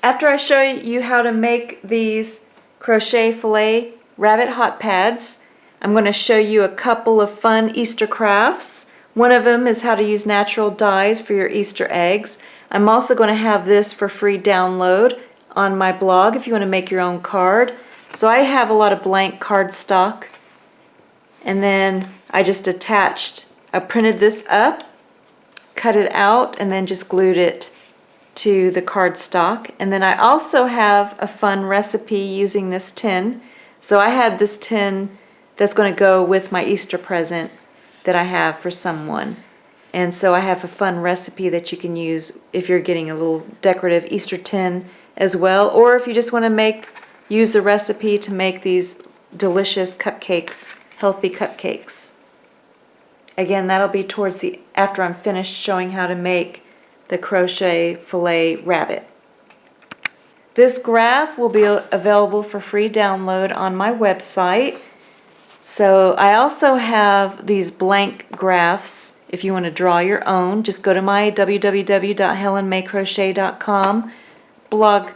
After I show you how to make these crochet filet rabbit hot pads, I'm going to show you a couple of fun Easter crafts. One of them is how to use natural dyes for your Easter eggs. I'm also going to have this for free download on my blog if you want to make your own card. So I have a lot of blank cardstock, and then I just I printed this up, cut it out, and then just glued it to the cardstock. And then I also have a fun recipe using this tin. So I had this tin that's going to go with my Easter present that I have for someone. And so I have a fun recipe that you can use if you're getting a little decorative Easter tin as well, or if you just want to use the recipe to make these delicious cupcakes, healthy cupcakes. Again, that'll be after I'm finished showing how to make the crochet filet rabbit. This graph will be available for free download on my website. So I also have these blank graphs. If you want to draw your own, just go to my www.helenmaycrochet.com blog,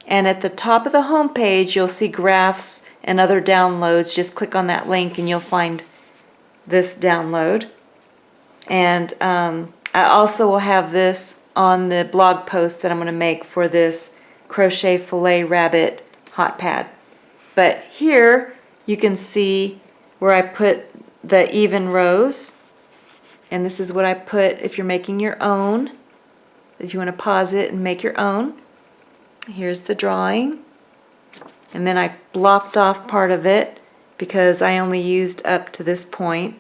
and at the top of the home page you'll see graphs and other downloads. Just click on that link and you'll find this download. And I also will have this on the blog post that I'm going to make for this crochet filet rabbit hot pad. But here you can see where I put the even rows, and this is what I put if you're making your own. If you want to pause it and make your own, here's the drawing. And then I blocked off part of it because I only used up to this point.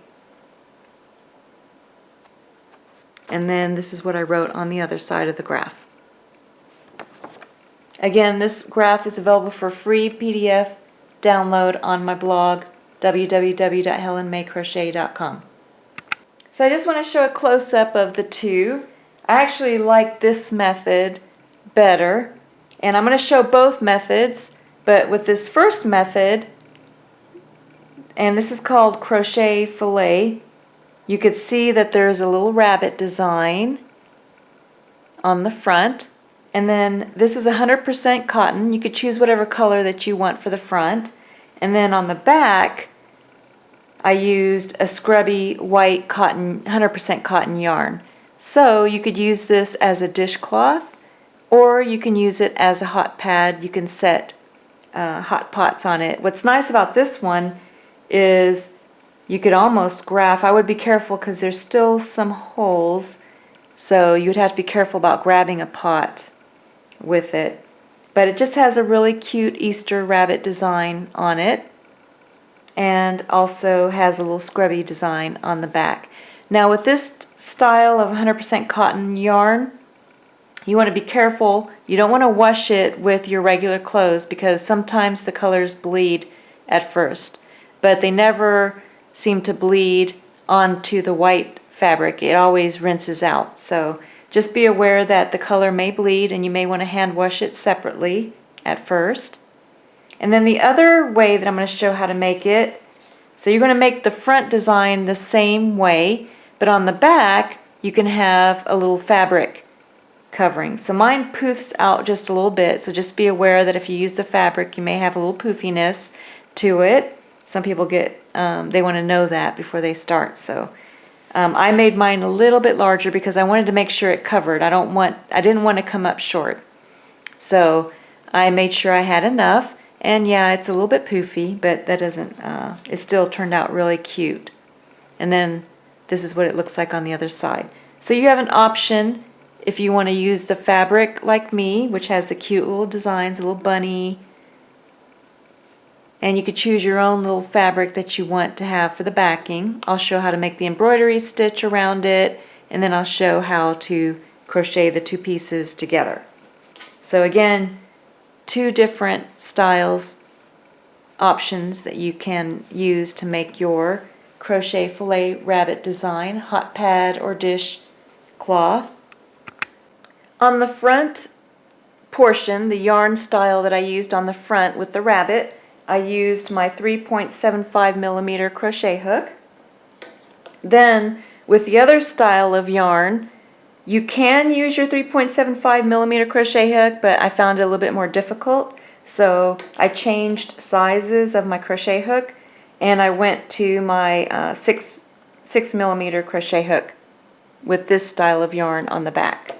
And then this is what I wrote on the other side of the graph. Again, this graph is available for free PDF download on my blog, www.helenmaycrochet.com. So I just want to show a close-up of the two. I actually like this method better, and I'm going to show both methods, but with this first method, and this is called crochet filet, you could see that there's a little rabbit design on the front, and then this is 100% cotton. You could choose whatever color that you want for the front, and then on the back I used a scrubby white cotton, 100% cotton yarn. So you could use this as a dishcloth, or you can use it as a hot pad. You can set hot pots on it. What's nice about this one is you could almost graph. I would be careful because there's still some holes, so you'd have to be careful about grabbing a pot with it. But it just has a really cute Easter rabbit design on it, and also has a little scrubby design on the back. Now with this style of 100% cotton yarn, you want to be careful. You don't want to wash it with your regular clothes because sometimes the colors bleed at first, but they never seem to bleed onto the white fabric. It always rinses out. So just be aware that the color may bleed and you may want to hand wash it separately at first. And then the other way that I'm going to show how to make it, so you're going to make the front design the same way, but on the back you can have a little fabric covering. So mine poofs out just a little bit, so just be aware that if you use the fabric you may have a little poofiness to it. Some people they want to know that before they start. So I made mine a little bit larger because I wanted to make sure it covered. I didn't want to come up short. So I made sure I had enough. And yeah, it's a little bit poofy, but that doesn't, it still turned out really cute. And then this is what it looks like on the other side. So you have an option if you want to use the fabric like me, which has the cute little designs, a little bunny. And you could choose your own little fabric that you want to have for the backing. I'll show how to make the embroidery stitch around it, and then I'll show how to crochet the two pieces together. So again, two different styles, options that you can use to make your crochet filet rabbit design, hot pad or dish cloth. On the front portion, the yarn style that I used on the front with the rabbit, I used my 3.75 millimeter crochet hook. Then with the other style of yarn, You can use your 3.75 millimeter crochet hook, but I found it a little bit more difficult. So I changed sizes of my crochet hook, and I went to my 6 millimeter crochet hook with this style of yarn on the back.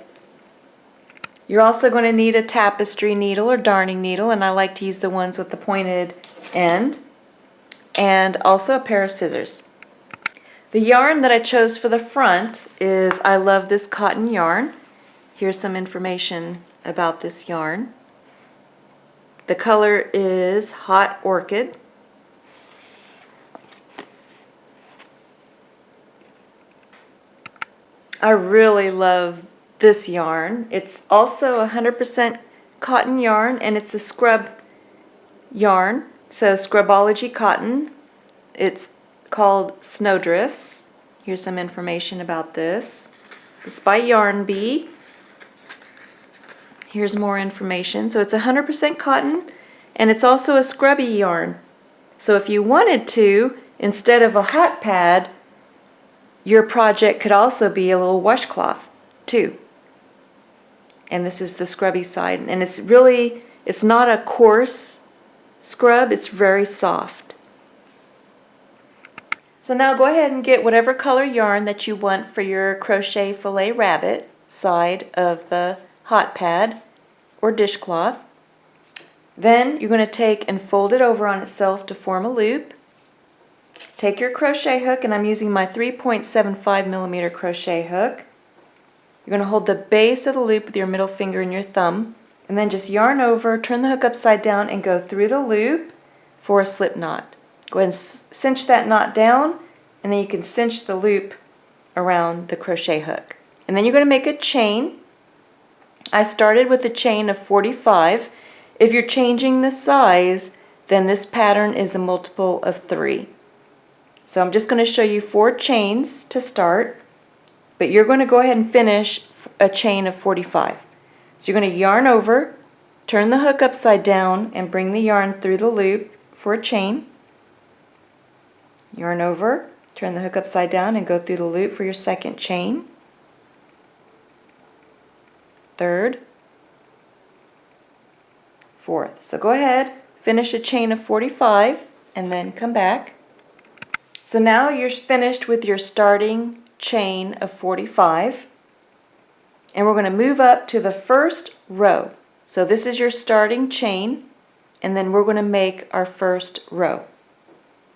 You're also going to need a tapestry needle or darning needle, and I like to use the ones with the pointed end, and also a pair of scissors. The yarn that I chose for the front is I Love This Cotton yarn. Here's some information about this yarn. The color is Hot Orchid. I really love this yarn. It's also 100% cotton yarn, and it's a scrub yarn, so Scrubology cotton. It's called Snowdrifts. Here's some information about this. It's by Yarn Bee. Here's more information. So it's 100% cotton, and it's also a scrubby yarn. So if you wanted to, instead of a hot pad, your project could also be a little washcloth too. And this is the scrubby side, and it's not a coarse scrub, it's very soft. So now go ahead and get whatever color yarn that you want for your crochet filet rabbit side of the hot pad or dishcloth. Then you're going to take and fold it over on itself to form a loop. Take your crochet hook, and I'm using my 3.75 millimeter crochet hook. You're going to hold the base of the loop with your middle finger and your thumb, and then just yarn over, turn the hook upside down, and go through the loop for a slip knot. Go ahead and cinch that knot down, and then you can cinch the loop around the crochet hook. And then you're going to make a chain. I started with a chain of 45. If you're changing the size, then this pattern is a multiple of 3. So I'm just going to show you 4 chains to start, but you're going to go ahead and finish a chain of 45. So you're going to yarn over, turn the hook upside down, and bring the yarn through the loop for a chain. Yarn over, turn the hook upside down, and go through the loop for your second chain, third, fourth. So go ahead, finish a chain of 45, and then come back. So now you're finished with your starting chain of 45, and we're going to move up to the first row. So this is your starting chain, and then we're going to make our first row.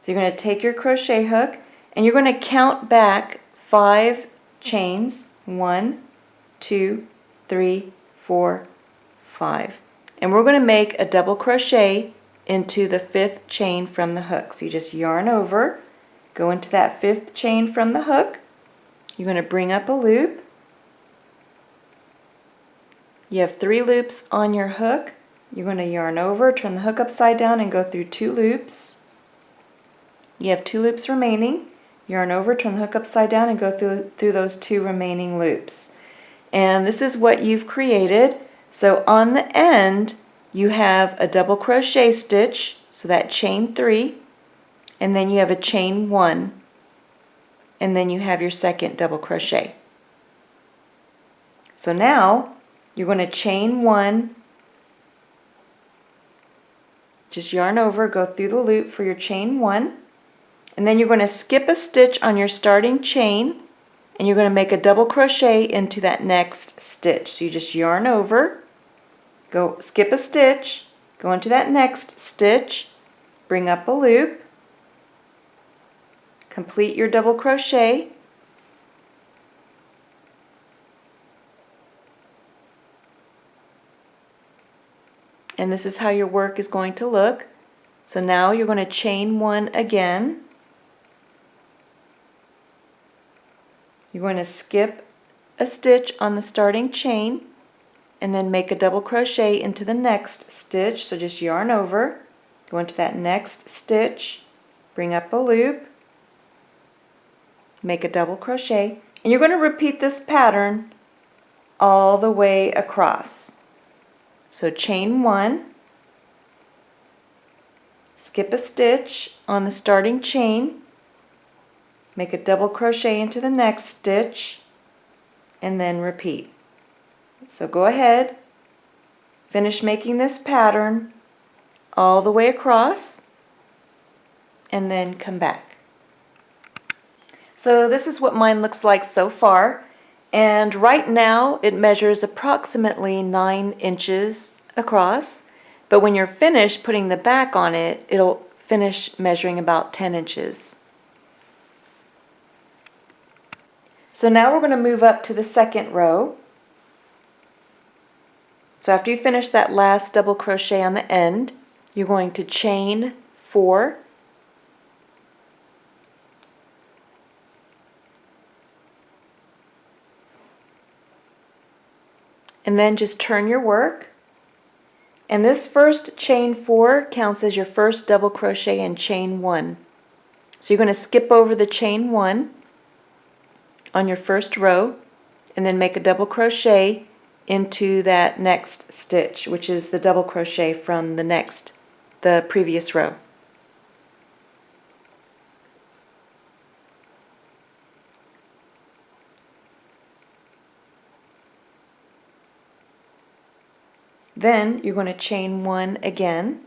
So you're going to take your crochet hook, and you're going to count back 5 chains. 1, 2, 3, 4, 5. And we're going to make a double crochet into the 5th chain from the hook. So you just yarn over, go into that 5th chain from the hook. You're going to bring up a loop. You have 3 loops on your hook. You're going to yarn over, turn the hook upside down, and go through 2 loops. You have 2 loops remaining. Yarn over, turn the hook upside down, and go through those 2 remaining loops. And this is what you've created. So on the end, you have a double crochet stitch, so that chain 3, and then you have a chain 1, and then you have your second double crochet. So now you're going to chain 1, just yarn over, go through the loop for your chain 1, and then you're going to skip a stitch on your starting chain, and you're going to make a double crochet into that next stitch. So you just yarn over, go skip a stitch, go into that next stitch, bring up a loop, complete your double crochet, and this is how your work is going to look. So now you're going to chain 1 again. You're going to skip a stitch on the starting chain, and then make a double crochet into the next stitch. So just yarn over, go into that next stitch, bring up a loop, make a double crochet, and you're going to repeat this pattern all the way across. So chain 1, skip a stitch on the starting chain, make a double crochet into the next stitch, and then repeat. So go ahead, finish making this pattern all the way across, and then come back. So this is what mine looks like so far, and right now it measures approximately 9 inches across, but when you're finished putting the back on it, it'll finish measuring about 10 inches. So now we're going to move up to the second row. So after you finish that last double crochet on the end, you're going to chain 4, and then just turn your work. And this first chain 4 counts as your first double crochet and chain 1. So you're going to skip over the chain 1 on your first row and then make a double crochet into that next stitch, which is the double crochet from the previous row. Then you're going to chain 1 again,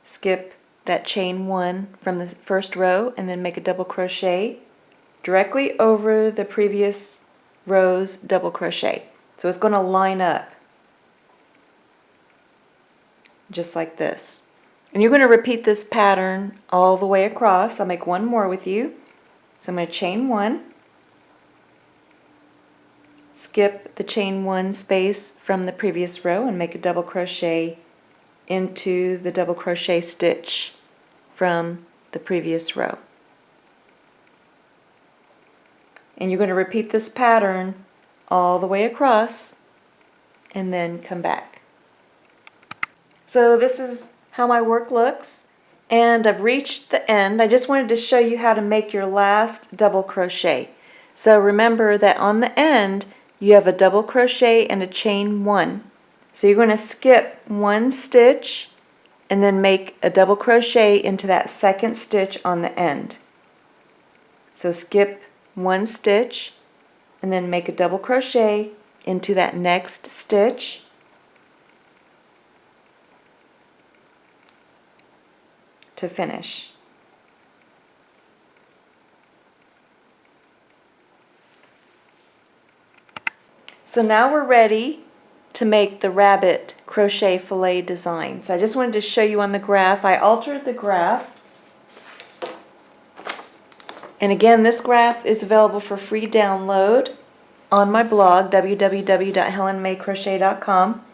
skip that chain 1 from the first row and then make a double crochet directly over the previous row's double crochet. So it's going to line up just like this. And you're going to repeat this pattern all the way across. I'll make one more with you. So I'm going to chain 1, skip the chain 1 space from the previous row and make a double crochet into the double crochet stitch from the previous row. And you're going to repeat this pattern all the way across and then come back. So this is how my work looks, and I've reached the end. I just wanted to show you how to make your last double crochet. So remember that on the end you have a double crochet and a chain 1. So you're going to skip 1 stitch and then make a double crochet into that second stitch on the end. So skip 1 stitch and then make a double crochet into that next stitch, to finish. So now we're ready to make the rabbit crochet fillet design. So I just wanted to show you on the graph. I altered the graph. And again, this graph is available for free download on my blog, www.helenmaycrochet.com.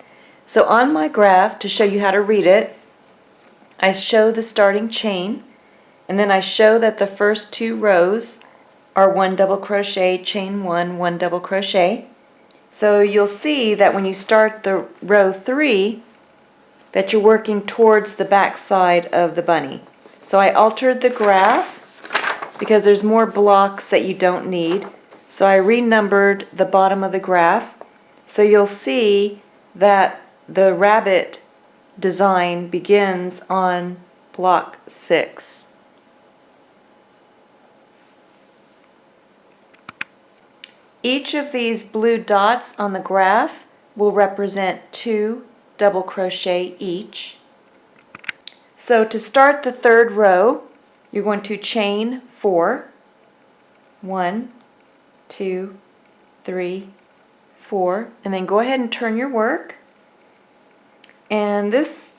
So on my graph, to show you how to read it, I show the starting chain, and then I show that the first 2 rows are 1 double crochet, chain 1, 1 double crochet. So you'll see that when you start the row 3, that you're working towards the back side of the bunny. So I altered the graph because there's more blocks that you don't need. So I renumbered the bottom of the graph. So you'll see that the rabbit design begins on block 6. Each of these blue dots on the graph will represent 2 double crochet each. So to start the 3rd row, you're going to chain 4. 1, 2, 3, 4, and then go ahead and turn your work. And this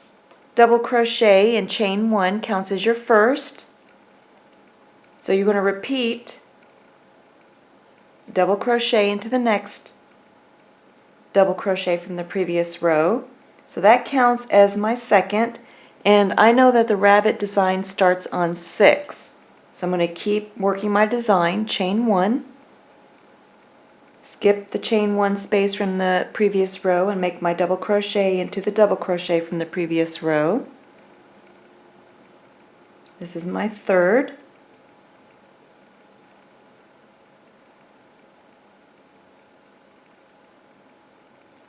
double crochet and chain 1 counts as your first. So you're going to repeat double crochet into the next double crochet from the previous row. So that counts as my second, and I know that the rabbit design starts on 6. So I'm going to keep working my design, chain 1, skip the chain 1 space from the previous row and make my double crochet into the double crochet from the previous row. This is my 3rd.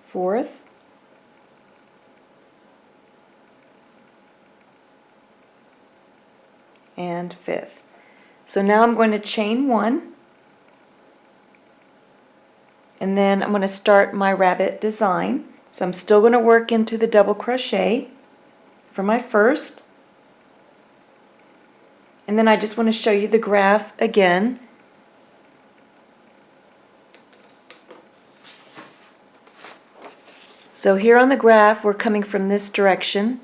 Fourth, and 5th. So now I'm going to chain 1, and then I'm going to start my rabbit design. So I'm still going to work into the double crochet for my first, and then I just want to show you the graph again. So here on the graph we're coming from this direction,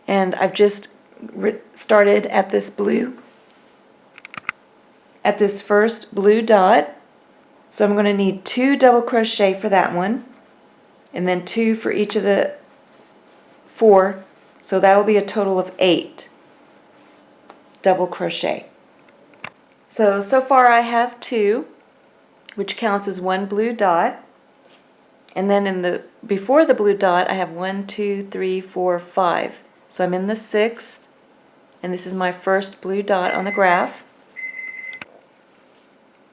and I've just started at this first blue dot. So I'm going to need 2 double crochet for that one, and then 2 for each of the 4, so that will be a total of 8 double crochet. So far I have 2, which counts as 1 blue dot, and then before the blue dot I have 1, 2, 3, 4, 5. So I'm in the 6th, and this is my first blue dot on the graph.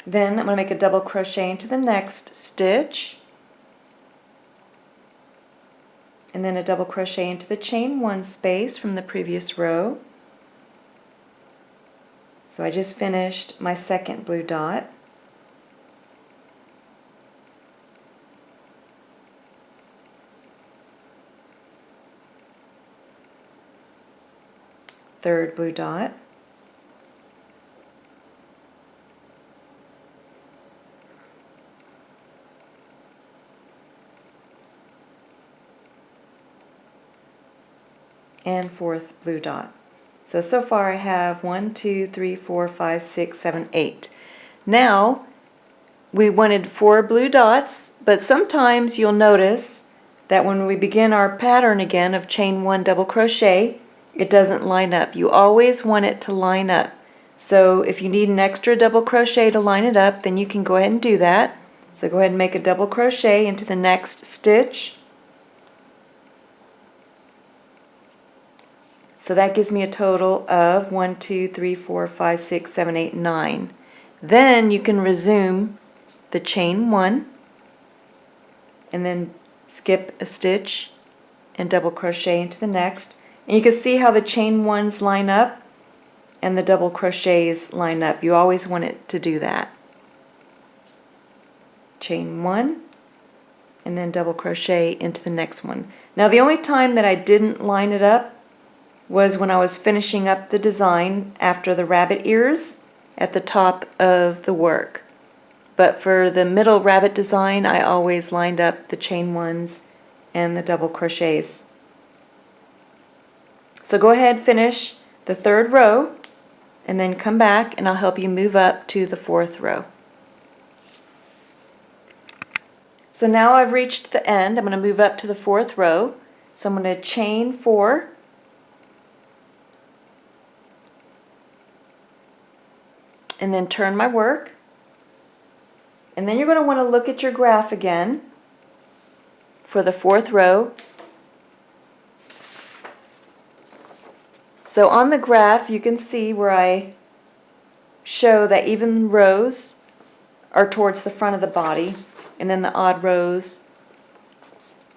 Then I'm going to make a double crochet into the next stitch, and then a double crochet into the chain 1 space from the previous row. So I just finished my second blue dot. Third blue dot. And fourth blue dot. So far I have 1, 2, 3, 4, 5, 6, 7, 8. Now we wanted 4 blue dots, but sometimes you'll notice that when we begin our pattern again of chain 1 double crochet, it doesn't line up. You always want it to line up. So if you need an extra double crochet to line it up, then you can go ahead and do that. So go ahead and make a double crochet into the next stitch. So that gives me a total of 1, 2, 3, 4, 5, 6, 7, 8, 9. Then you can resume the chain 1 and then skip a stitch and double crochet into the next. And you can see how the chain 1s line up and the double crochets line up. You always want it to do that. Chain 1 and then double crochet into the next one. Now the only time that I didn't line it up was when I was finishing up the design after the rabbit ears at the top of the work. But for the middle rabbit design, I always lined up the chain 1s and the double crochets. So go ahead, finish the 3rd row, and then come back and I'll help you move up to the 4th row. So now I've reached the end. I'm going to move up to the 4th row. So I'm going to chain 4, and then turn my work, and then you're going to want to look at your graph again for the 4th row. So on the graph you can see where I show that even rows are towards the front of the body, and then the odd rows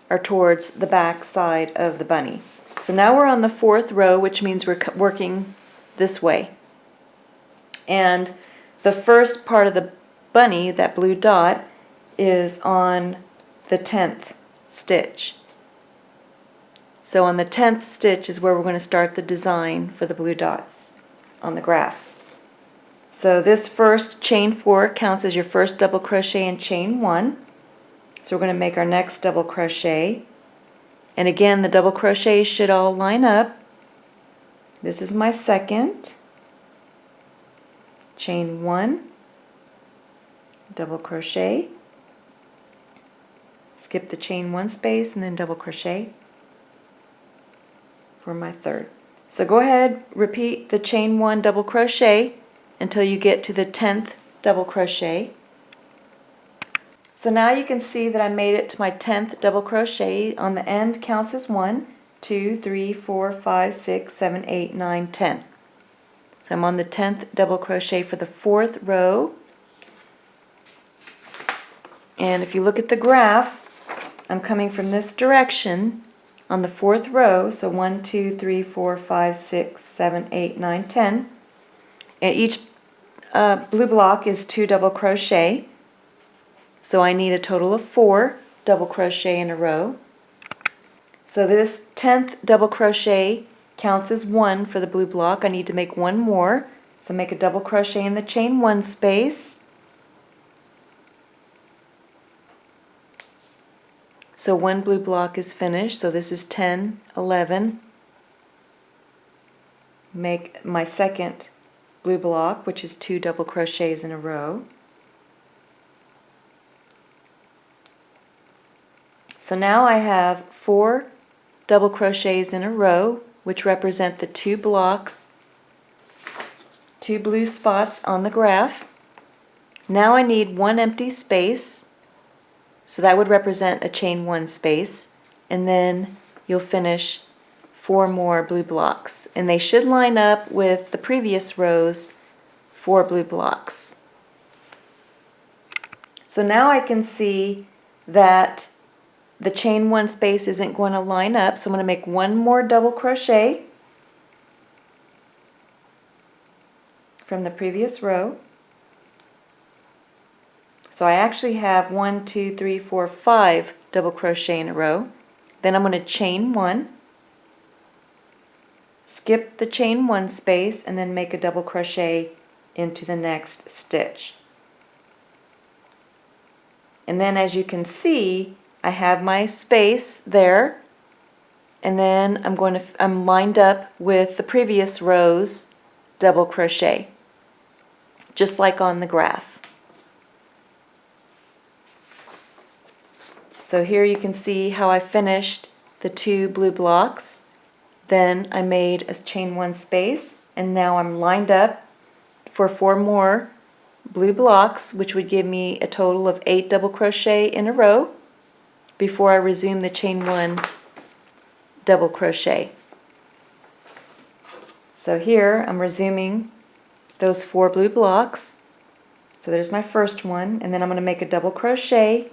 are towards the back side of the bunny. So now we're on the 4th row, which means we're working this way. And the first part of the bunny, that blue dot, is on the 10th stitch. So on the 10th stitch is where we're going to start the design for the blue dots on the graph. So this first chain 4 counts as your first double crochet in chain 1. So we're going to make our next double crochet. And again, the double crochets should all line up. This is my second. Chain 1, double crochet, skip the chain 1 space, and then double crochet for my 3rd. So go ahead, repeat the chain 1 double crochet until you get to the 10th double crochet. So now you can see that I made it to my 10th double crochet. On the end counts as 1, 2, 3, 4, 5, 6, 7, 8, 9, 10. So I'm on the 10th double crochet for the 4th row. And if you look at the graph, I'm coming from this direction on the 4th row. So 1, 2, 3, 4, 5, 6, 7, 8, 9, 10. And each blue block is 2 double crochet. So I need a total of 4 double crochet in a row. So this 10th double crochet counts as 1 for the blue block. I need to make 1 more. So make a double crochet in the chain 1 space. So 1 blue block is finished. So this is 10, 11. Make my second blue block, which is 2 double crochets in a row. So now I have 4 double crochets in a row, which represent the 2 blocks, 2 blue spots on the graph. Now I need 1 empty space, so that would represent a chain 1 space, and then you'll finish 4 more blue blocks, and they should line up with the previous row's 4 blue blocks. So now I can see that the chain 1 space isn't going to line up, so I'm going to make 1 more double crochet from the previous row. So I actually have 1, 2, 3, 4, 5 double crochet in a row. Then I'm going to chain 1, skip the chain 1 space, and then make a double crochet into the next stitch. And then as you can see, I have my space there, and then I'm lined up with the previous row's double crochet, just like on the graph. So here you can see how I finished the 2 blue blocks. Then I made a chain 1 space, and now I'm lined up for 4 more blue blocks, which would give me a total of 8 double crochet in a row before I resume the chain 1 double crochet. So here I'm resuming those 4 blue blocks. So there's my first one, and then I'm going to make a double crochet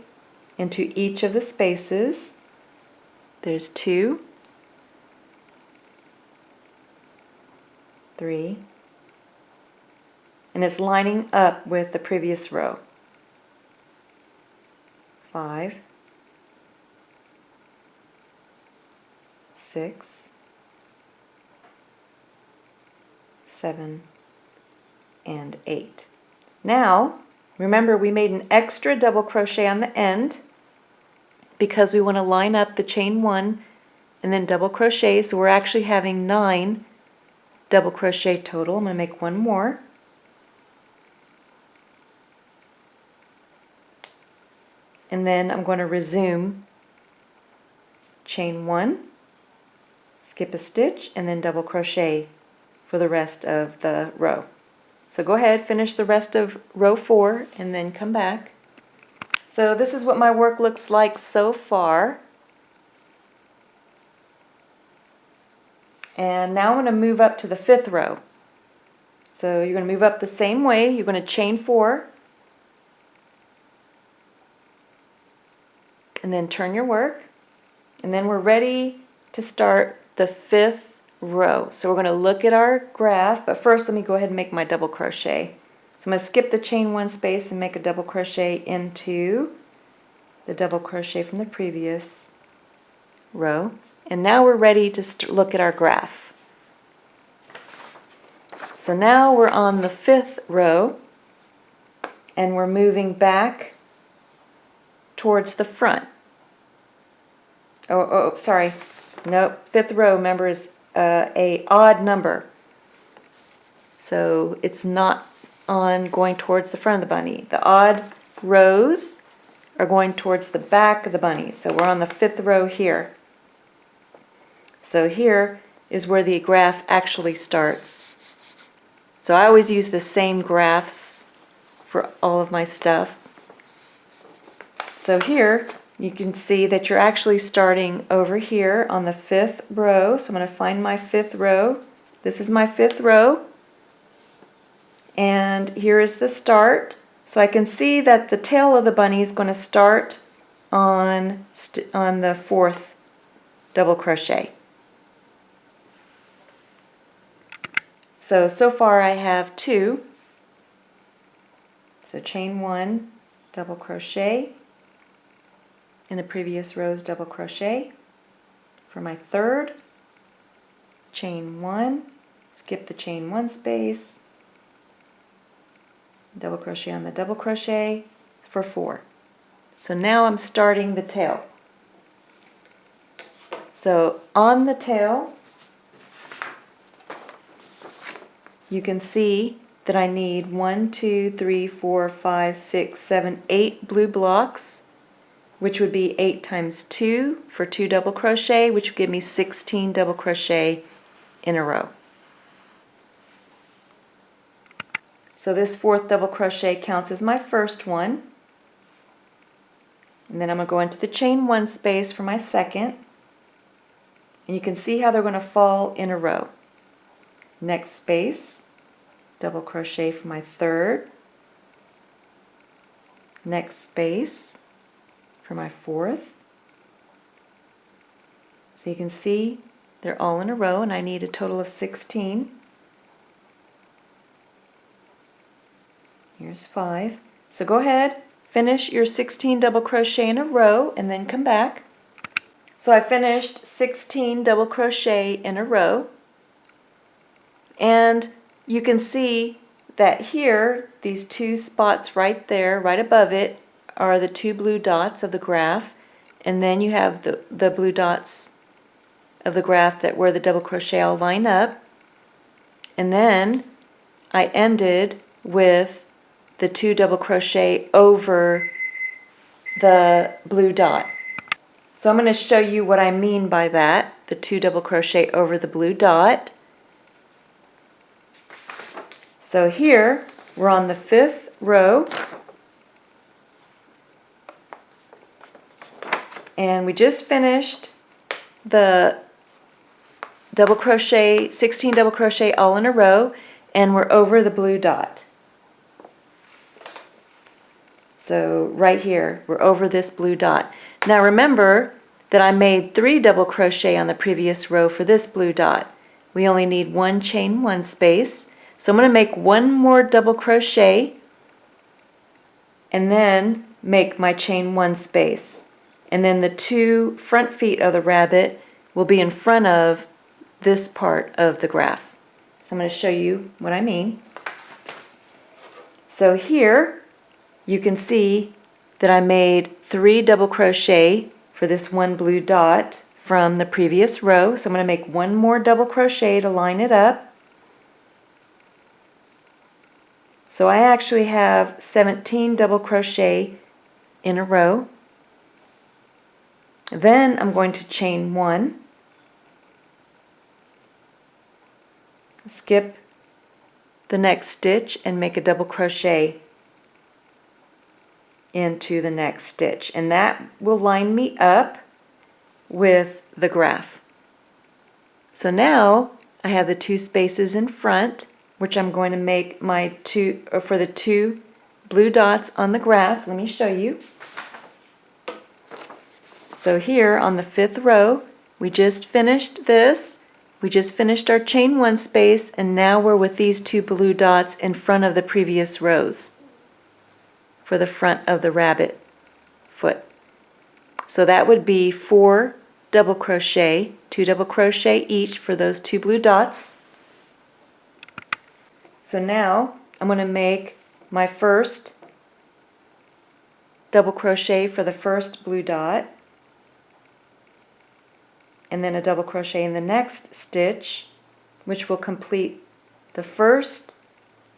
into each of the spaces. There's 2, 3, and it's lining up with the previous row. 5, 6, 7, and 8. Now, remember we made an extra double crochet on the end because we want to line up the chain 1 and then double crochet, so we're actually having 9 double crochet total. I'm going to make 1 more. And then I'm going to resume chain 1, skip a stitch, and then double crochet for the rest of the row. So go ahead, finish the rest of row 4, and then come back. So this is what my work looks like so far. And now I'm going to move up to the 5th row. So you're going to move up the same way. You're going to chain 4, and then turn your work, and then we're ready to start the 5th row. So we're going to look at our graph, but first let me go ahead and make my double crochet. So I'm going to skip the chain 1 space and make a double crochet into the double crochet from the previous row. And now we're ready to look at our graph. So now we're on the 5th row, and we're moving back towards the front. Sorry. Nope. 5th row, remember, is a odd number. So it's not on going towards the front of the bunny. The odd rows are going towards the back of the bunny. So we're on the 5th row here. So here is where the graph actually starts. So I always use the same graphs for all of my stuff. So here you can see that you're actually starting over here on the 5th row. So I'm going to find my 5th row. This is my 5th row. And here is the start. So I can see that the tail of the bunny is going to start on the 4th double crochet. So far I have 2. So chain 1, double crochet, in the previous rows double crochet. For my third, chain 1, skip the chain 1 space, double crochet on the double crochet for 4. So now I'm starting the tail. So on the tail, you can see that I need 1, 2, 3, 4, 5, 6, 7, 8 blue blocks, which would be 8 times 2 for 2 double crochet, which would give me 16 double crochet in a row. So this 4th double crochet counts as my first one. And then I'm going to go into the chain 1 space for my second. And you can see how they're going to fall in a row. Next space, double crochet for my third. Next space for my 4th. So you can see they're all in a row, and I need a total of 16. Here's 5. So go ahead, finish your 16 double crochet in a row, and then come back. So I finished 16 double crochet in a row, and you can see that here, these 2 spots right there, right above it, are the 2 blue dots of the graph, and then you have the blue dots of the graph that where the double crochet all line up, and then I ended with the 2 double crochet over the blue dot. So I'm going to show you what I mean by that, the 2 double crochet over the blue dot. So here we're on the 5th row, and we just finished the double crochet, 16 double crochet all in a row, and we're over the blue dot. So right here, we're over this blue dot. Now remember that I made 3 double crochet on the previous row for this blue dot. We only need 1 chain 1 space. So I'm going to make 1 more double crochet and then make my chain 1 space. And then the 2 front feet of the rabbit will be in front of this part of the graph. So I'm going to show you what I mean. So here you can see that I made 3 double crochet for this 1 blue dot from the previous row. So I'm going to make 1 more double crochet to line it up. So I actually have 17 double crochet in a row. Then I'm going to chain 1, skip the next stitch and make a double crochet into the next stitch, and that will line me up with the graph. So now I have the 2 spaces in front, which I'm going to make my for the 2 blue dots on the graph. Let me show you. So here on the 5th row, we just finished this. We just finished our chain 1 space, and now we're with these 2 blue dots in front of the previous rows for the front of the rabbit foot. So that would be 4 double crochet, 2 double crochet each for those 2 blue dots. So now I'm going to make my first double crochet for the first blue dot, and then a double crochet in the next stitch, which will complete the first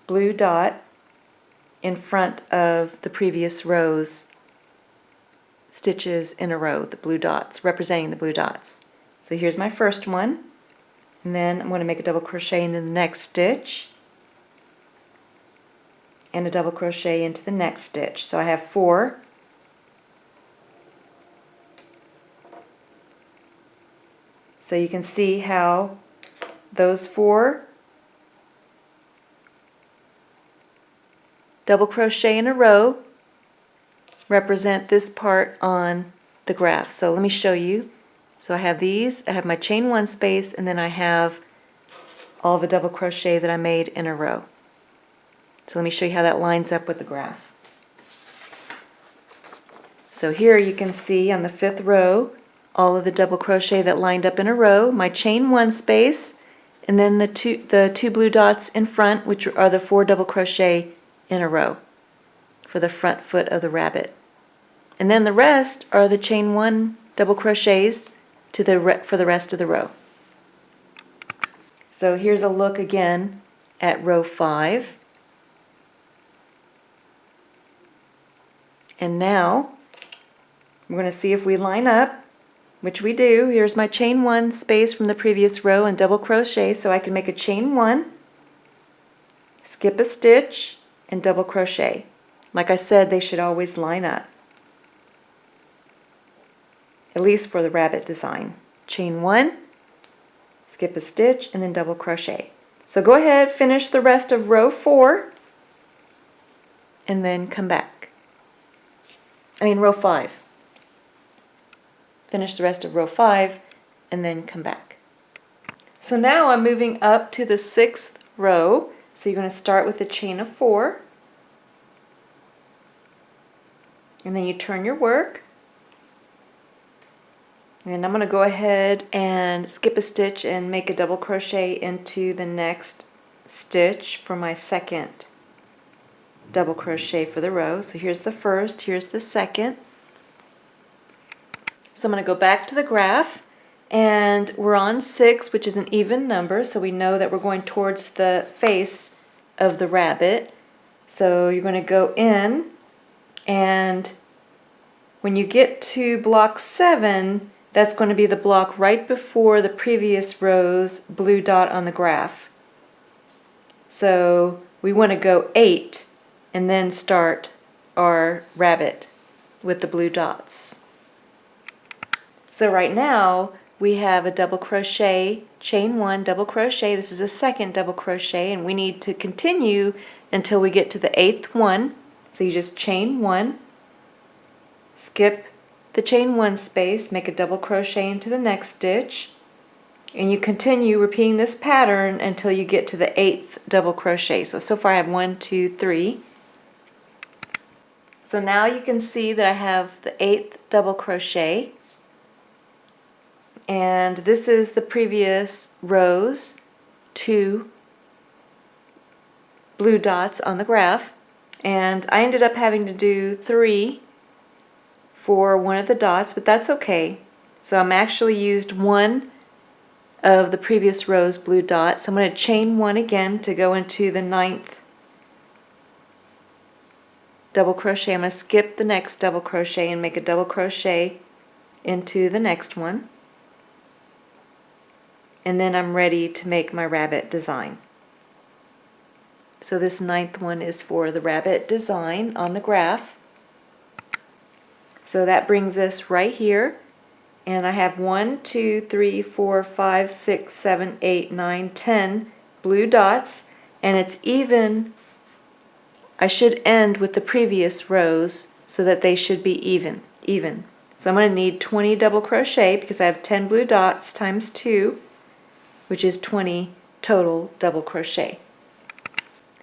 blue dot in front of the previous row's stitches in a row, the blue dots, representing the blue dots. So here's my first one, and then I'm going to make a double crochet into the next stitch, and a double crochet into the next stitch. So I have 4. So you can see how those 4 double crochet in a row represent this part on the graph. So let me show you. So I have these, I have my chain 1 space, and then I have all the double crochet that I made in a row. So let me show you how that lines up with the graph. So here you can see on the 5th row all of the double crochet that lined up in a row, my chain 1 space, and then the two blue dots in front, which are the 4 double crochet in a row for the front foot of the rabbit. And then the rest are the chain 1 double crochets for the rest of the row. So here's a look again at row 5. And now we're going to see if we line up, which we do. Here's my chain 1 space from the previous row and double crochet, so I can make a chain 1, skip a stitch, and double crochet. Like I said, they should always line up, at least for the rabbit design. Chain 1, skip a stitch, and then double crochet. So go ahead, finish the rest of row 4, and then come back. Row 5. Finish the rest of row 5 and then come back. So now I'm moving up to the 6th row. So you're going to start with a chain of 4. And then you turn your work. And I'm going to go ahead and skip a stitch and make a double crochet into the next stitch for my second double crochet for the row. So here's the first, here's the second. So I'm going to go back to the graph, and we're on 6, which is an even number, so we know that we're going towards the face of the rabbit. So you're going to go in, and when you get to block 7, that's going to be the block right before the previous row's blue dot on the graph. So we want to go 8 and then start our rabbit with the blue dots. So right now we have a double crochet, chain 1, double crochet. This is a second double crochet, and we need to continue until we get to the 8th one. So you just chain 1, skip the chain 1 space, make a double crochet into the next stitch, and you continue repeating this pattern until you get to the 8th double crochet. So far I have 1, 2, 3. So now you can see that I have the 8th double crochet, and this is the previous row's 2 blue dots on the graph, and I ended up having to do 3 for one of the dots, but that's okay. So I'm actually used one of the previous row's blue dots. So I'm going to chain 1 again to go into the 9th double crochet. I'm going to skip the next double crochet and make a double crochet into the next one, and then I'm ready to make my rabbit design. So this 9th one is for the rabbit design on the graph. So that brings us right here, and I have 1, 2, 3, 4, 5, 6, 7, 8, 9, 10 blue dots, and it's even. I should end with the previous rows so that they should be even. So I'm going to need 20 double crochet because I have 10 blue dots times 2, which is 20 total double crochet.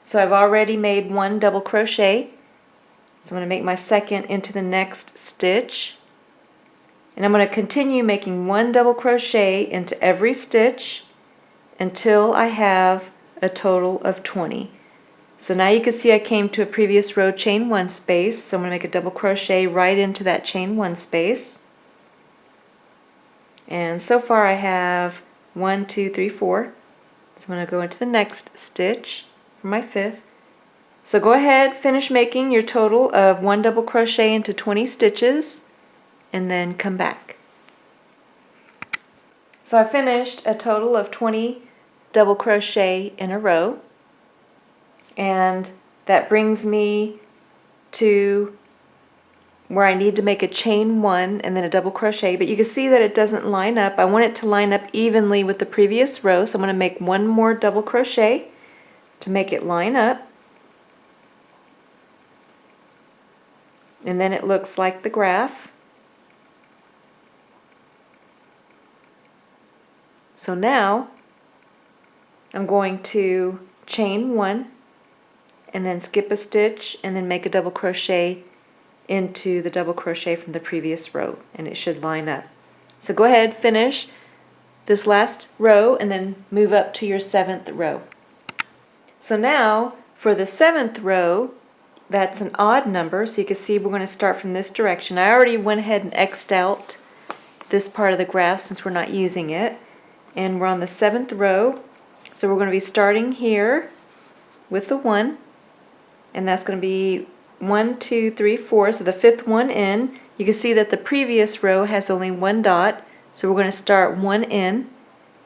So I've already made 1 double crochet. So I'm going to make my second into the next stitch, and I'm going to continue making 1 double crochet into every stitch until I have a total of 20. So now you can see I came to a previous row chain 1 space, so I'm going to make a double crochet right into that chain 1 space. And so far I have 1, 2, 3, 4. So I'm going to go into the next stitch for my 5th. So go ahead, finish making your total of 1 double crochet into 20 stitches, and then come back. So I finished a total of 20 double crochet in a row, and that brings me to where I need to make a chain 1 and then a double crochet, but you can see that it doesn't line up. I want it to line up evenly with the previous row, so I'm going to make 1 more double crochet to make it line up. And then it looks like the graph. So now I'm going to chain 1 and then skip a stitch and then make a double crochet into the double crochet from the previous row, and it should line up. So go ahead, finish this last row and then move up to your 7th row. So now for the 7th row, that's an odd number, so you can see we're going to start from this direction. I already went ahead and X'd out this part of the graph since we're not using it, and we're on the 7th row, so we're going to be starting here with the 1, and that's going to be 1, 2, 3, 4, so the 5th one in. You can see that the previous row has only 1 dot, so we're going to start 1 in,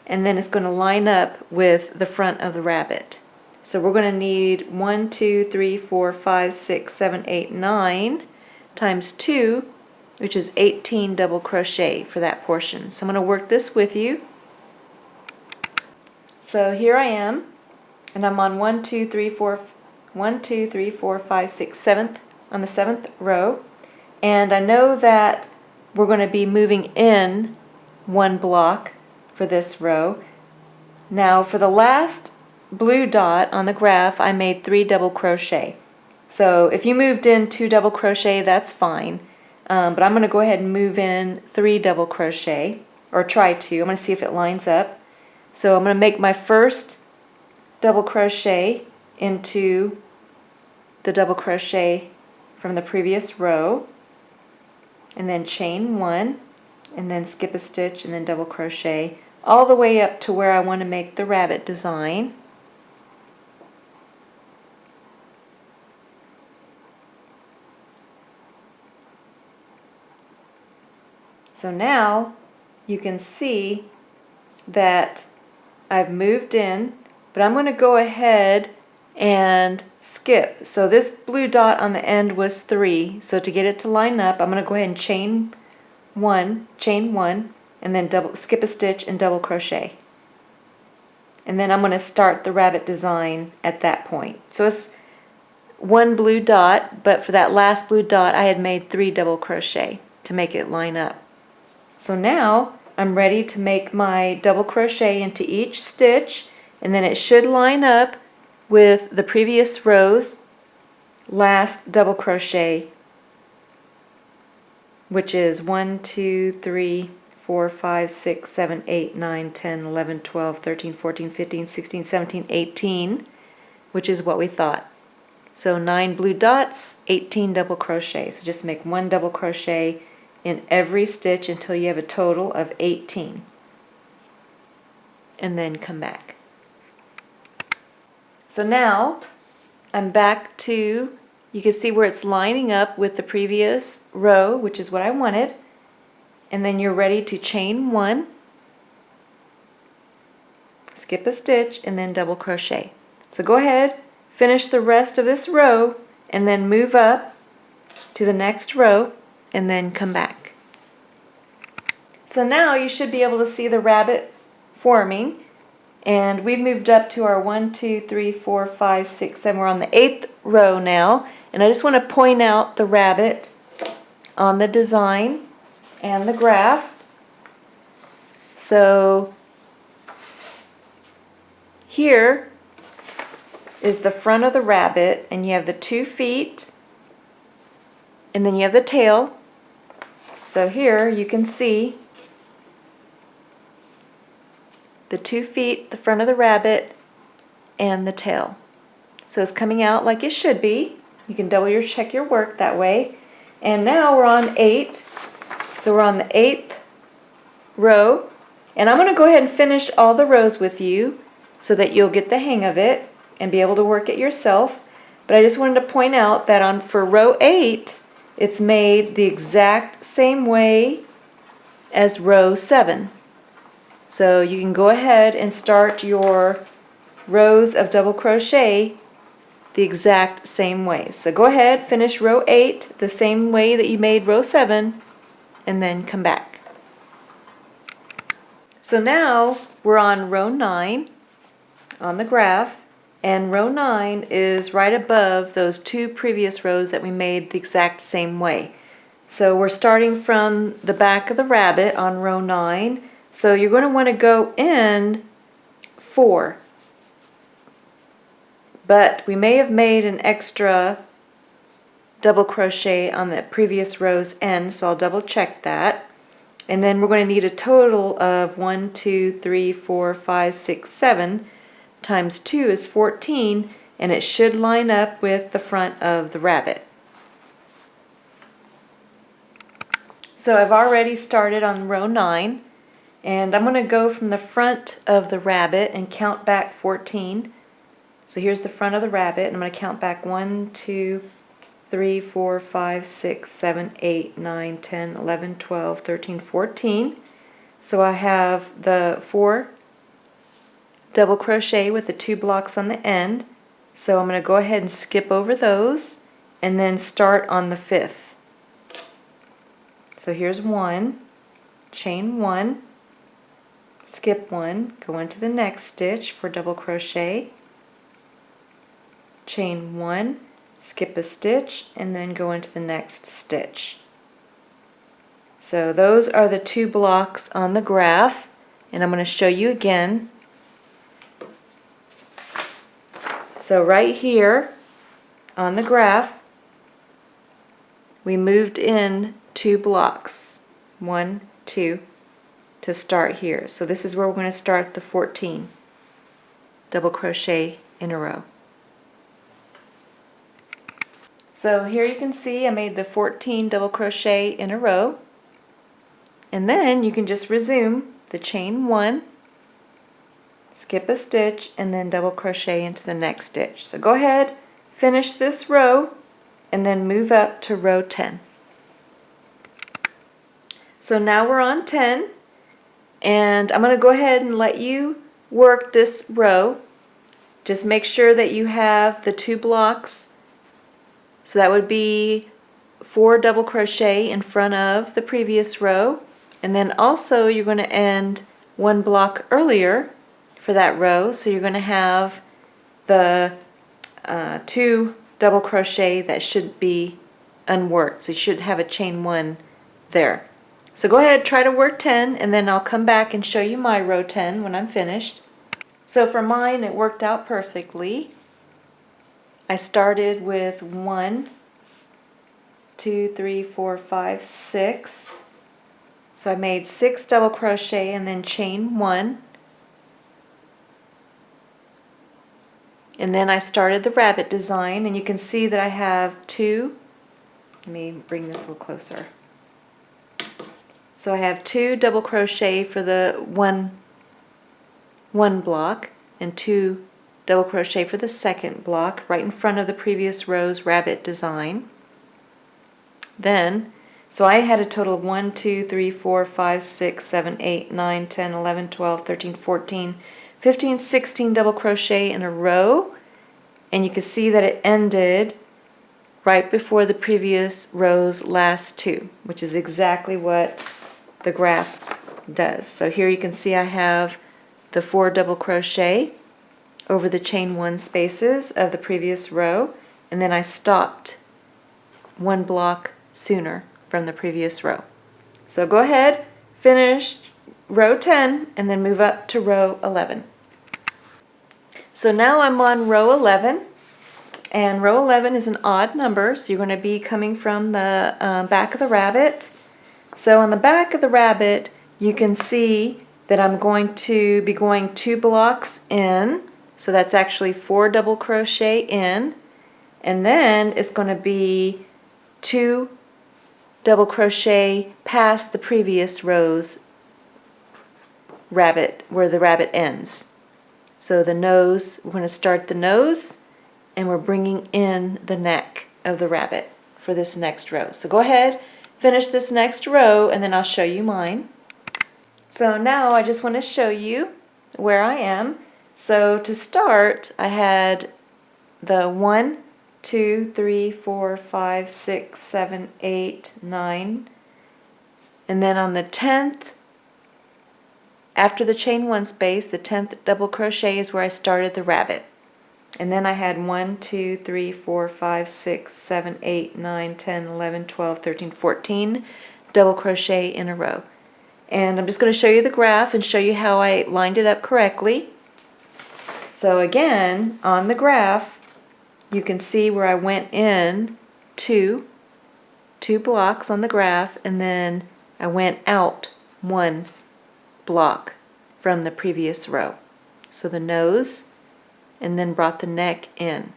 and then it's going to line up with the front of the rabbit. So we're going to need 1, 2, 3, 4, 5, 6, 7, 8, 9 times 2, which is 18 double crochet for that portion. So I'm going to work this with you. So here I am, and I'm on 1, 2, 3, 4, 1, 2, 3, 4, 5, 6, 7th on the 7th row, and I know that we're going to be moving in 1 block for this row. Now for the last blue dot on the graph, I made 3 double crochet. So if you moved in 2 double crochet, that's fine, but I'm going to go ahead and move in 3 double crochet, or try to. I'm going to see if it lines up. So I'm going to make my first double crochet into the double crochet from the previous row, and then chain 1 and then skip a stitch and then double crochet all the way up to where I want to make the rabbit design. So now you can see that I've moved in, but I'm going to go ahead and skip. So this blue dot on the end was 3, so to get it to line up, I'm going to go ahead and chain 1, and then skip a stitch and double crochet. And then I'm going to start the rabbit design at that point. So it's 1 blue dot, but for that last blue dot I had made 3 double crochet to make it line up. So now I'm ready to make my double crochet into each stitch, and then it should line up with the previous row's last double crochet, which is 1, 2, 3, 4, 5, 6, 7, 8, 9, 10, 11, 12, 13, 14, 15, 16, 17, 18, which is what we thought. So 9 blue dots, 18 double crochet. So just make 1 double crochet in every stitch until you have a total of 18, and then come back. So now I'm back to, you can see where it's lining up with the previous row, which is what I wanted, and then you're ready to chain 1, skip a stitch, and then double crochet. So go ahead, finish the rest of this row, and then move up to the next row, and then come back. So now you should be able to see the rabbit forming, and we've moved up to our 1, 2, 3, 4, 5, 6, 7. We're on the 8th row now, and I just want to point out the rabbit on the design and the graph. So here is the front of the rabbit, and you have the 2 feet, and then you have the tail. So here you can see the 2 feet, the front of the rabbit, and the tail. So it's coming out like it should be. You can check your work that way. And now we're on 8. So we're on the 8th row, and I'm going to go ahead and finish all the rows with you so that you'll get the hang of it and be able to work it yourself. But I just wanted to point out that for row 8, it's made the exact same way as row 7. So you can go ahead and start your rows of double crochet the exact same way. So go ahead, finish row 8 the same way that you made row 7, and then come back. So now we're on row 9 on the graph, and row 9 is right above those 2 previous rows that we made the exact same way. So we're starting from the back of the rabbit on row 9. So you're going to want to go in 4. but we may have made an extra double crochet on the previous row's end, so I'll double check that. And then we're going to need a total of 1, 2, 3, 4, 5, 6, 7 times 2 is 14, and it should line up with the front of the rabbit. So I've already started on row 9, and I'm going to go from the front of the rabbit and count back 14. So here's the front of the rabbit, and I'm going to count back 1, 2, 3, 4, 5, 6, 7, 8, 9, 10, 11, 12, 13, 14. So I have the 4 double crochet with the 2 blocks on the end. So I'm going to go ahead and skip over those and then start on the 5th. So here's 1, chain 1, skip 1, go into the next stitch for double crochet, chain 1, skip a stitch, and then go into the next stitch. So those are the 2 blocks on the graph, and I'm going to show you again. So right here on the graph, we moved in 2 blocks, 1, 2, to start here. So this is where we're going to start the 14 double crochet in a row. So here you can see I made the 14 double crochet in a row, and then you can just resume the chain 1, skip a stitch, and then double crochet into the next stitch. So go ahead, finish this row, and then move up to row 10. So now we're on 10, and I'm going to go ahead and let you work this row. Just make sure that you have the 2 blocks. So that would be 4 double crochet in front of the previous row, and then also you're going to end 1 block earlier for that row, so you're going to have the 2 double crochet that should be unworked. So you should have a chain 1 there. So go ahead, try to work 10, and then I'll come back and show you my row 10 when I'm finished. So for mine, it worked out perfectly. I started with 1, 2, 3, 4, 5, 6. So I made 6 double crochet and then chain 1. And then I started the rabbit design, and you can see that I have 2. Let me bring this a little closer. So I have 2 double crochet for the one block and 2 double crochet for the second block right in front of the previous row's rabbit design. Then, so I had a total of 1, 2, 3, 4, 5, 6, 7, 8, 9, 10, 11, 12, 13, 14, 15, 16 double crochet in a row, and you can see that it ended right before the previous row's last 2, which is exactly what the graph does. So here you can see I have the 4 double crochet over the chain 1 spaces of the previous row, and then I stopped 1 block sooner from the previous row. So go ahead, finish row 10, and then move up to row 11. So now I'm on row 11, and row 11 is an odd number, so you're going to be coming from the back of the rabbit. So on the back of the rabbit, you can see that I'm going to be going 2 blocks in, so that's actually 4 double crochet in, and then it's going to be 2 double crochet past the previous row's rabbit, where the rabbit ends. So the nose, we're going to start the nose, and we're bringing in the neck of the rabbit for this next row. So go ahead, finish this next row, and then I'll show you mine. So now I just want to show you where I am. So to start, I had the 1, 2, 3, 4, 5, 6, 7, 8, 9, and then on the 10th, after the chain 1 space, the 10th double crochet is where I started the rabbit. And then I had 1, 2, 3, 4, 5, 6, 7, 8, 9, 10, 11, 12, 13, 14 double crochet in a row. And I'm just going to show you the graph and show you how I lined it up correctly. So again, on the graph, you can see where I went in two blocks on the graph, and then I went out one block from the previous row. So the nose, and then brought the neck in.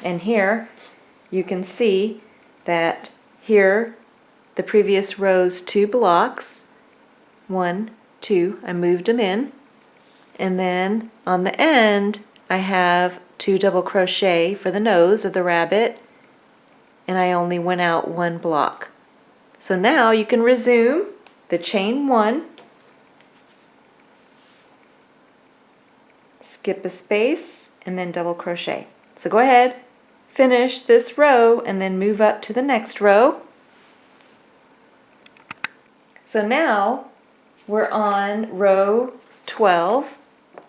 And here you can see that here the previous row's 2 blocks, 1, 2, I moved them in, and then on the end I have 2 double crochet for the nose of the rabbit, and I only went out 1 block. So now you can resume the chain 1, skip a space, and then double crochet. So go ahead, finish this row, and then move up to the next row. So now we're on row 12,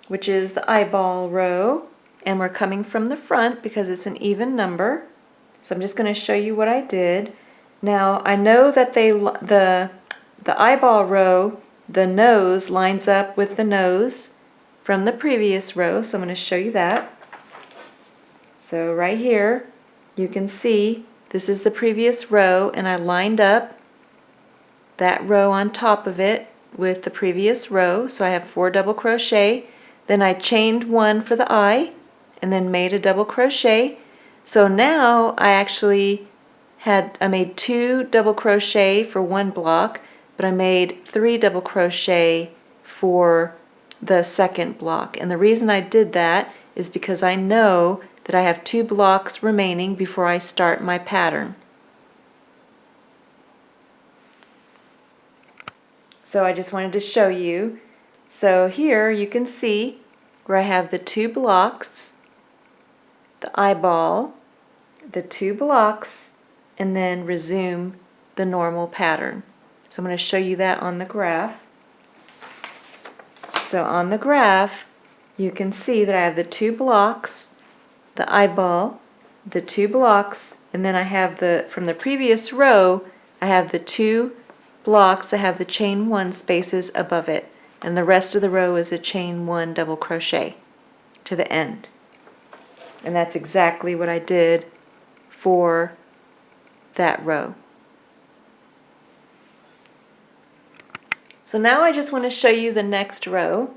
which is the eyeball row, and we're coming from the front because it's an even number. So I'm just going to show you what I did. Now I know that the eyeball row, the nose lines up with the nose from the previous row, so I'm going to show you that. So right here you can see this is the previous row, and I lined up that row on top of it with the previous row, so I have 4 double crochet. Then I chained 1 for the eye and then made a double crochet. So now I made 2 double crochet for 1 block, but I made 3 double crochet for the second block. And the reason I did that is because I know that I have 2 blocks remaining before I start my pattern. So I just wanted to show you. So here you can see where I have the 2 blocks, the eyeball, the 2 blocks, and then resume the normal pattern. So I'm going to show you that on the graph. So on the graph you can see that I have the 2 blocks, the eyeball, the 2 blocks, and then I have from the previous row I have the 2 blocks that have the chain 1 spaces above it, and the rest of the row is a chain 1 double crochet to the end. And that's exactly what I did for that row. So now I just want to show you the next row.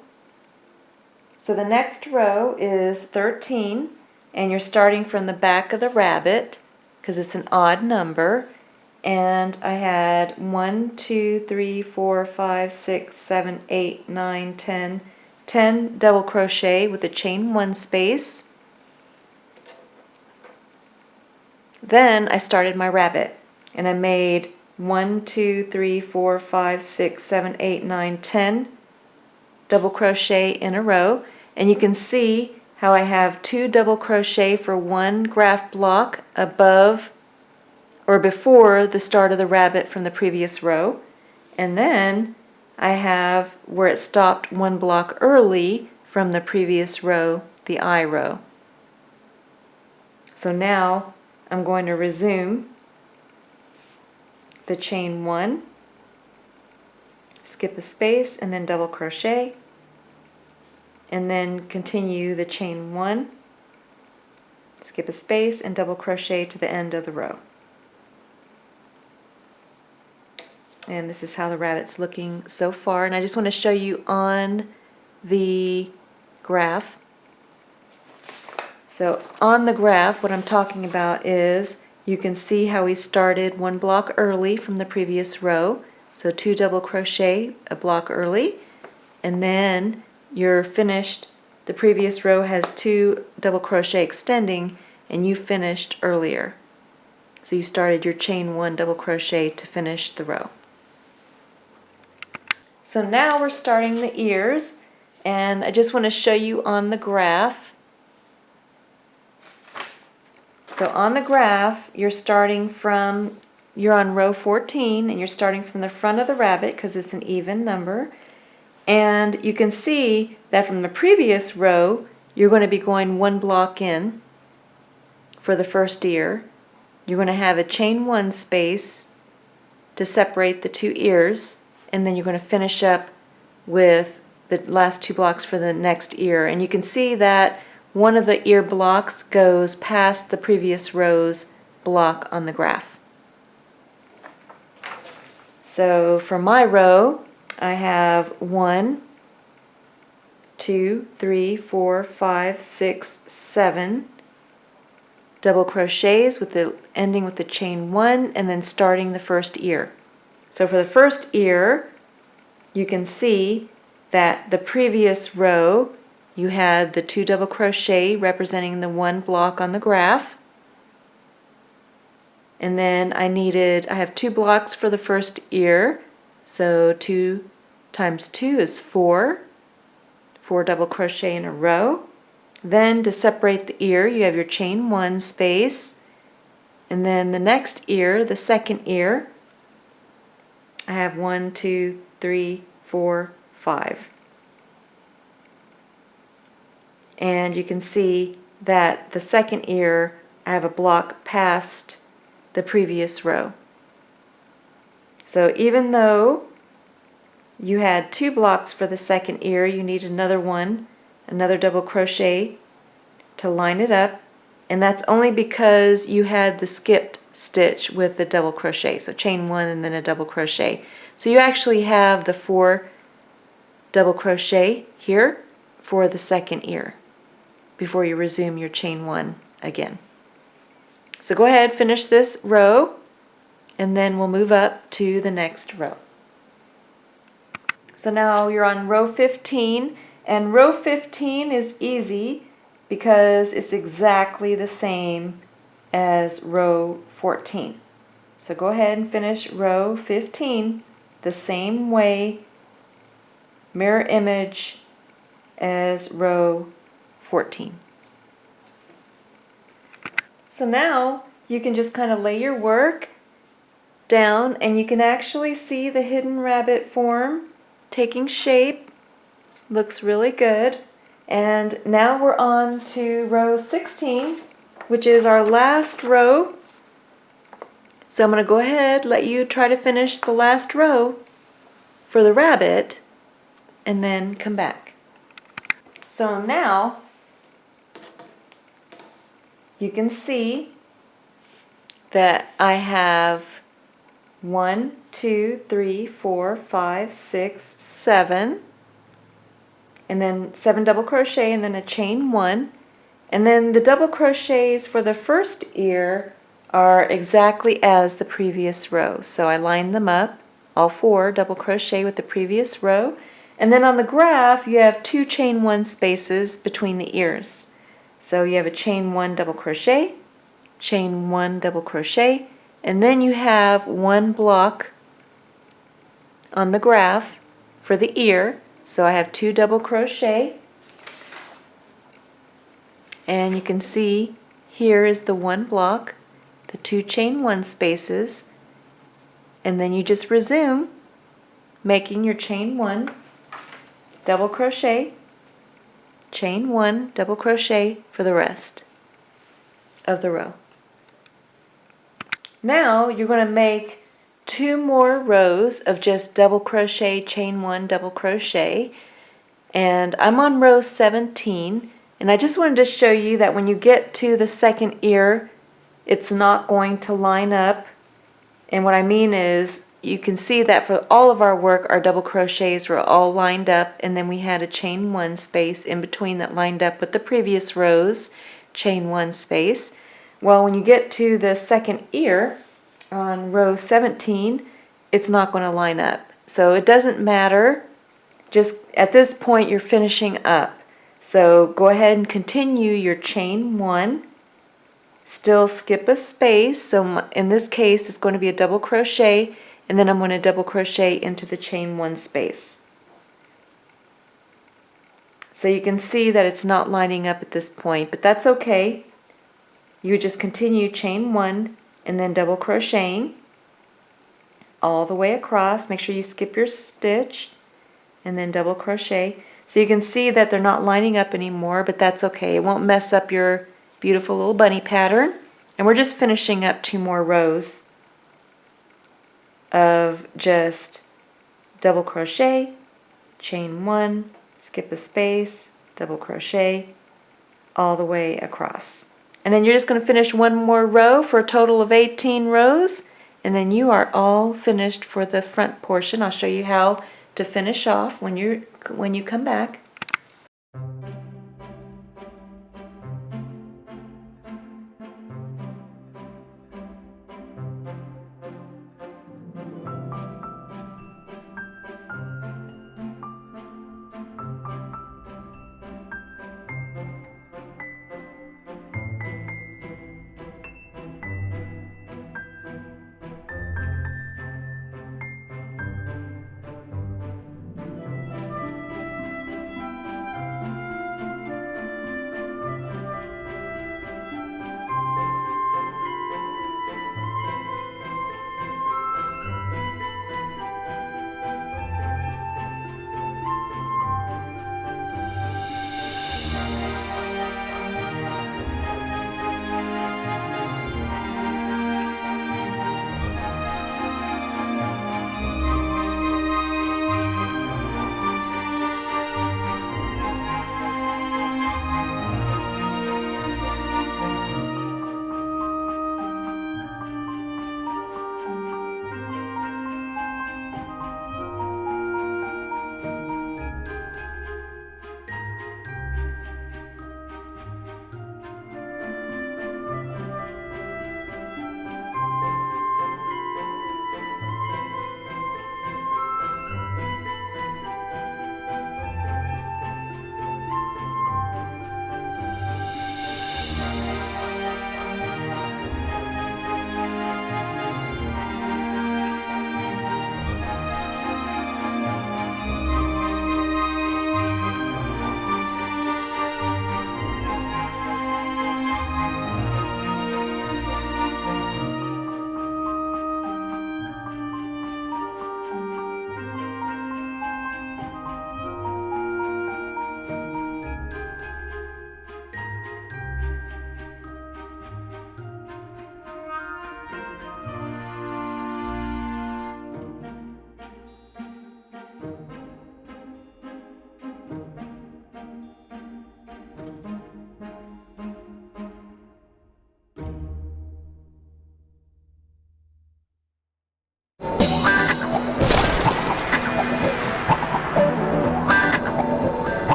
So the next row is 13, and you're starting from the back of the rabbit because it's an odd number. And I had 1, 2, 3, 4, 5, 6, 7, 8, 9, 10 double crochet with a chain 1 space. Then I started my rabbit, and I made 1, 2, 3, 4, 5, 6, 7, 8, 9, 10 double crochet in a row. And you can see how I have 2 double crochet for 1 graph block above or before the start of the rabbit from the previous row. And then I have where it stopped 1 block early from the previous row, the eye row. So now I'm going to resume the chain 1, skip a space, and then double crochet, and then continue the chain 1, skip a space, and double crochet to the end of the row. And this is how the rabbit's looking so far. And I just want to show you on the graph. So on the graph, what I'm talking about is you can see how we started 1 block early from the previous row. So 2 double crochet a block early, and then you're finished. The previous row has 2 double crochet extending, and you finished earlier. So you started your chain 1 double crochet to finish the row. So now we're starting the ears, and I just want to show you on the graph. So on the graph, you're on row 14, and you're starting from the front of the rabbit because it's an even number. And you can see that from the previous row, you're going to be going 1 block in for the first ear. You're going to have a chain 1 space to separate the 2 ears, and then you're going to finish up with the last 2 blocks for the next ear. And you can see that one of the ear blocks goes past the previous row's block on the graph. So for my row, I have 1, 2, 3, 4, 5, 6, 7 double crochets with the ending with the chain 1 and then starting the first ear. So for the first ear, you can see that the previous row you had the 2 double crochet representing the 1 block on the graph. And then I have 2 blocks for the first ear, so 2 times 2 is 4 double crochet in a row. Then to separate the ear, you have your chain 1 space, and then the next ear, the second ear, I have 1, 2, 3, 4, 5. And you can see that the second ear, I have a block past the previous row. So even though you had 2 blocks for the second ear, you need another one, another double crochet to line it up, and that's only because you had the skipped stitch with the double crochet. So chain 1 and then a double crochet. So you actually have the 4 double crochet here for the second ear before you resume your chain 1 again. So go ahead, finish this row, and then we'll move up to the next row. So now you're on row 15, and row 15 is easy because it's exactly the same as row 14. So go ahead and finish row 15 the same way, mirror image as row 14. So now you can just kind of lay your work down and you can actually see the hidden rabbit form taking shape. Looks really good. And now we're on to row 16, which is our last row. So I'm going to go ahead, let you try to finish the last row for the rabbit, and then come back. So now you can see that I have 1, 2, 3, 4, 5, 6, 7, and then 7 double crochet and then a chain 1, and then the double crochets for the first ear are exactly as the previous row. So I lined them up, all 4 double crochet with the previous row, and then on the graph you have 2 chain 1 spaces between the ears. So you have a chain 1 double crochet, chain 1 double crochet, and then you have 1 block on the graph for the ear. So I have 2 double crochet, and you can see here is the 1 block, the 2 chain 1 spaces, and then you just resume making your chain 1 double crochet, chain 1 double crochet for the rest of the row. Now you're going to make 2 more rows of just double crochet, chain 1 double crochet, and I'm on row 17, and I just wanted to show you that when you get to the second ear it's not going to line up. And what I mean is you can see that for all of our work our double crochets were all lined up, and then we had a chain 1 space in between that lined up with the previous rows, chain 1 space. Well, when you get to the second ear on row 17, it's not going to line up. So it doesn't matter, just at this point you're finishing up. So go ahead and continue your chain 1, still skip a space. So in this case it's going to be a double crochet, and then I'm going to double crochet into the chain 1 space. So you can see that it's not lining up at this point, but that's okay. You just continue chain 1 and then double crocheting all the way across. Make sure you skip your stitch and then double crochet. So you can see that they're not lining up anymore, but that's okay. It won't mess up your beautiful little bunny pattern. And we're just finishing up 2 more rows of just double crochet, chain 1, skip a space, double crochet, all the way across. And then you're just going to finish one more row for a total of 18 rows, and then you are all finished for the front portion. I'll show you how to finish off when you come back.